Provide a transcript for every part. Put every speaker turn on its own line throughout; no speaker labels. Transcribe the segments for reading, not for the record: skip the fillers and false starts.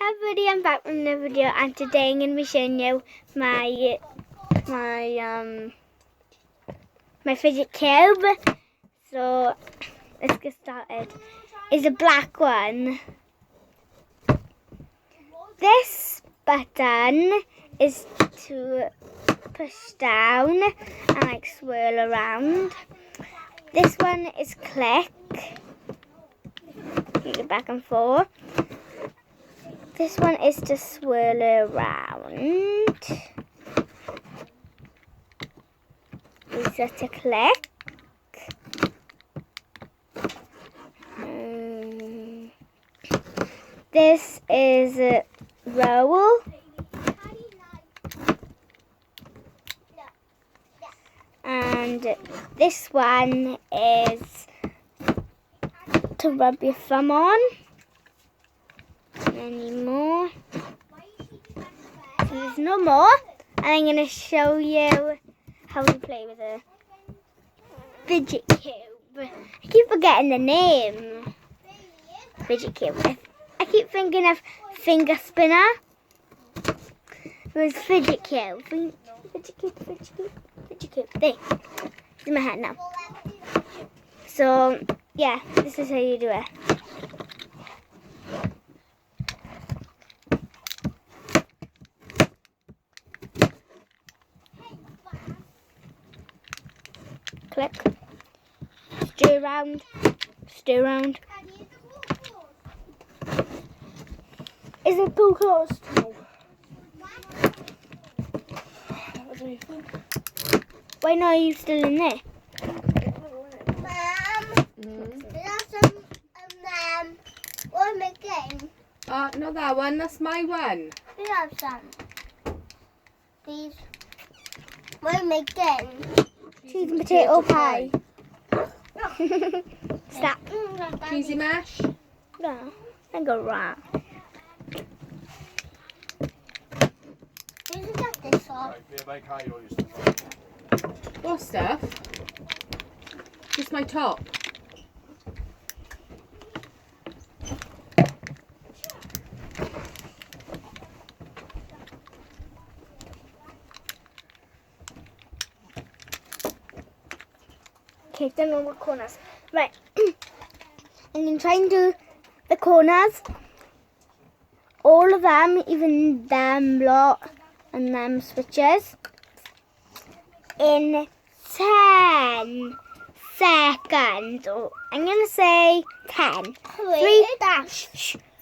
everybody, I'm back with another video, and today I'm going to be showing you my fidget cube. So let's get started. It's a black one. This button is to push down and like swirl around. This one is click. You go back and forth. This one is to swirl around. These are to click. This is a roll. And this one is to rub your thumb on. Any more? So there's no more, and I'm going to show you how to play with a fidget cube. I keep forgetting the name. Fidget cube. I keep thinking of finger spinner. It was fidget cube. Fidget cube, fidget cube, fidget cube. There. It's in my hand now. So yeah, this is how you do it. Click. Stir around. Stir around. Is it too close? No. What do you think? Why not? Are you still in there?
Mum, that's one again. Not that one. That's my one.
We have some. These. One again.
Cheese and potato pie. Stop.
Cheesy mash.
No, I go wrong.
We should get this off.
What stuff? Just my top.
Okay, done all the corners. Right. I'm going to try and do the corners. All of them, even them lot and them switches. In 10 seconds. Oh, I'm going to say 10.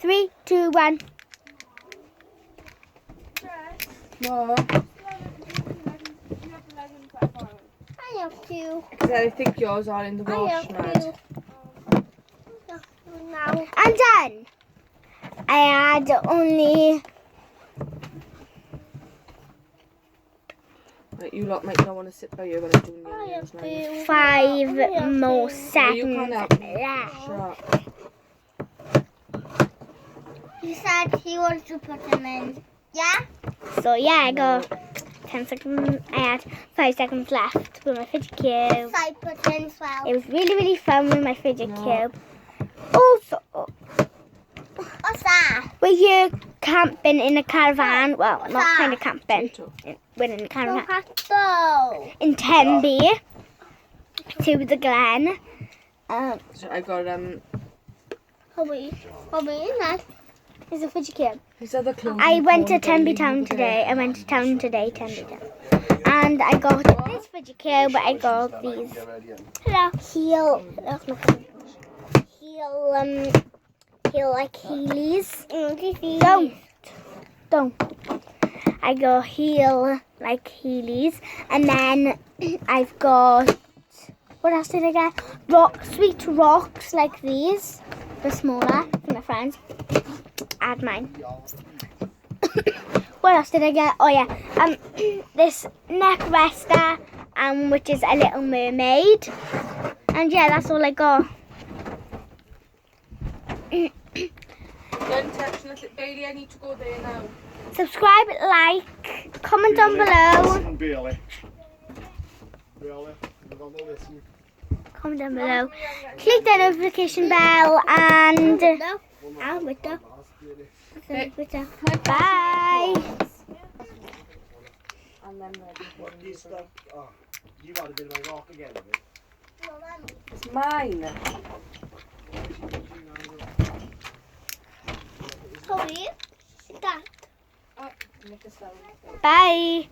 3, 2, 1.
What?
I have two.
Because I think yours are in the
I
wash,
have
Mad.
two. Now.
I'm done. I had only
Right, you lot might not want to sit by you when I'm doing
I
your nails
have
now.
two.
5 more
Oh, you
seconds
can't help me.
left.
Shut up.
He said he wants to put them in. Yeah?
So yeah, I got 10 seconds. I had 5 seconds left with my fidget cube.
So I put in 12.
It was really fun with my fidget cube. Also,
What's that?
were you camping in a caravan? Well, not
that?
kind of camping. We're in a caravan.
Potato.
In Tenby to the Glen.
So I got
Hobby in that.
It's a fidget cube.
these other clothes.
I went to Tenby Town today. I went to town today, Tenby Town. And I got this fidget cube, but I got these heel like heelys. Don't. I got heel like heelys, and then I've got, what else did I get? Sweet rocks like these, the smaller for my friends. Add mine. What else did I get? Oh yeah, this neck rester, which is a little mermaid, and yeah, that's all I got.
Don't touch nothing, Bailey. I need to go there now.
Subscribe, like, comment down below.
Bailey.
Comment down below. Click the notification bell and I'm with her.
Okay.
Bye.
And then ready.
What is that? Oh, you've had a bit of a rock again, have you?
It's mine.
Sorry. That.
Oh, make a sound.
Bye.